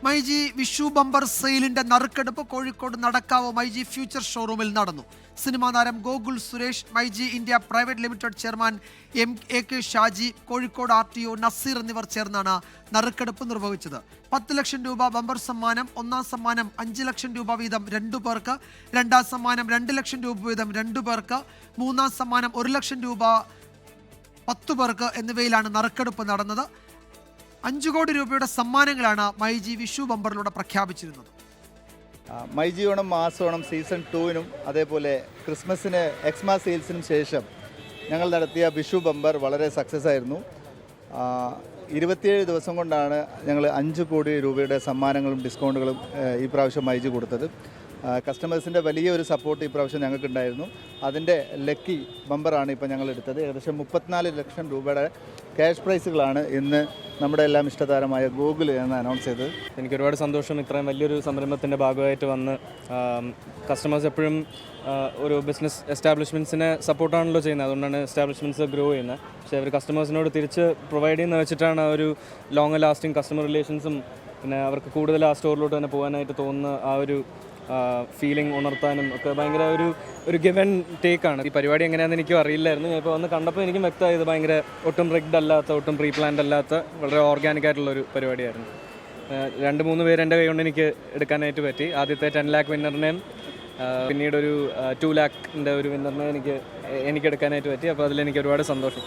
MyG Vishu bumper സെയിലിന്റെ നറുക്കെടുപ്പ് Kozhikode Nadakkavu myG future ഷോറൂമിൽ നടന്നു. സിനിമാ താരം Gokul Suresh, myG India private limited chairman AK Shaji, Kozhikode RTO Nazeer എന്നിവർ ചേർന്നാണ് നറുക്കെടുപ്പ് നിർവഹിച്ചത്. 10 ലക്ഷം രൂപ ബമ്പർ സമ്മാനം, ഒന്നാം സമ്മാനം 5 ലക്ഷം രൂപ വീതം 2 പേർക്ക്, രണ്ടാം സമ്മാനം 2 ലക്ഷം രൂപ വീതം 2 പേർക്ക്, മൂന്നാം സമ്മാനം 1 ലക്ഷം രൂപ 10 പേർക്ക് എന്നിവയിലാണ് നറുക്കെടുപ്പ് നടന്നത്. 5 കോടി രൂപയുടെ സമ്മാനങ്ങളാണ് മൈജി വിഷു ബമ്പറിലൂടെ പ്രഖ്യാപിച്ചിരുന്നത്. മൈജി ഓണം മാസോണം സീസൺ 2-നും അതേപോലെ ക്രിസ്മസിന് എക്സ്മാ സെയിൽസിനും ശേഷം ഞങ്ങൾ നടത്തിയ വിഷു ബമ്പർ വളരെ സക്സസ് ആയിരുന്നു. 27 ദിവസം കൊണ്ടാണ് ഞങ്ങൾ 5 കോടി രൂപയുടെ സമ്മാനങ്ങളും ഡിസ്കൗണ്ടുകളും ഈ പ്രാവശ്യം മൈജി കൊടുത്തത്. കസ്റ്റമേഴ്സിൻ്റെ വലിയൊരു സപ്പോർട്ട് ഈ പ്രാവശ്യം ഞങ്ങൾക്കുണ്ടായിരുന്നു. അതിൻ്റെ ലക്കി ബമ്പറാണ് ഇപ്പോൾ ഞങ്ങൾ എടുത്തത്. ഏകദേശം 34 ലക്ഷം രൂപയുടെ ക്യാഷ് പ്രൈസുകളാണ് ഇന്ന് നമ്മുടെ എല്ലാം ഇഷ്ടതാരമായ ഗൂഗിൾ എന്ന് അനൗൺസ് ചെയ്തത്. എനിക്ക് ഒരുപാട് സന്തോഷം. ഇത്രയും വലിയൊരു സംരംഭത്തിൻ്റെ ഭാഗമായിട്ട് വന്ന് കസ്റ്റമേഴ്സ് എപ്പോഴും ഒരു ബിസിനസ് എസ്റ്റാബ്ലിഷ്മെൻറ്റ്സിനെ സപ്പോർട്ടാണല്ലോ ചെയ്യുന്നത്. അതുകൊണ്ടാണ് എസ്റ്റാബ്ലിഷ്മെൻറ്റ്സ് ഗ്രോ ചെയ്യുന്നത്. പക്ഷേ അവർ കസ്റ്റമേഴ്സിനോട് തിരിച്ച് പ്രൊവൈഡ് ചെയ്യുന്ന വെച്ചിട്ടാണ് ഒരു ലോങ് ലാസ്റ്റിംഗ് കസ്റ്റമർ റിലേഷൻസും പിന്നെ അവർക്ക് കൂടുതൽ ആ സ്റ്റോറിലോട്ട് തന്നെ പോകാനായിട്ട് തോന്നുന്ന ആ ഒരു ഫീലിംഗ് ഉണർത്താനും ഒക്കെ ഭയങ്കര ഒരു ഗിവ് ആൻഡ് ടേക്കാണ്. ഈ പരിപാടി എങ്ങനെയാണെന്ന് എനിക്കും അറിയില്ലായിരുന്നു. ഞാൻ ഇപ്പോൾ വന്ന് കണ്ടപ്പോൾ എനിക്കും വ്യക്തമായത് ഭയങ്കര ഒട്ടും റിഗ്ഡ് അല്ലാത്ത, ഒട്ടും പ്രീ പ്ലാൻഡ് അല്ലാത്ത വളരെ ഓർഗാനിക് ആയിട്ടുള്ളൊരു പരിപാടിയായിരുന്നു. 2-3 പേര് എൻ്റെ കൈ കൊണ്ട് എനിക്ക് എടുക്കാനായിട്ട് പറ്റി. ആദ്യത്തെ 10 lakh വിന്നറിനെയും പിന്നീട് ഒരു 2 lakhൻ്റെ ഒരു വിന്നറിനെ എനിക്ക് എടുക്കാനായിട്ട് പറ്റി. അപ്പോൾ അതിലെനിക്ക് ഒരുപാട് സന്തോഷം.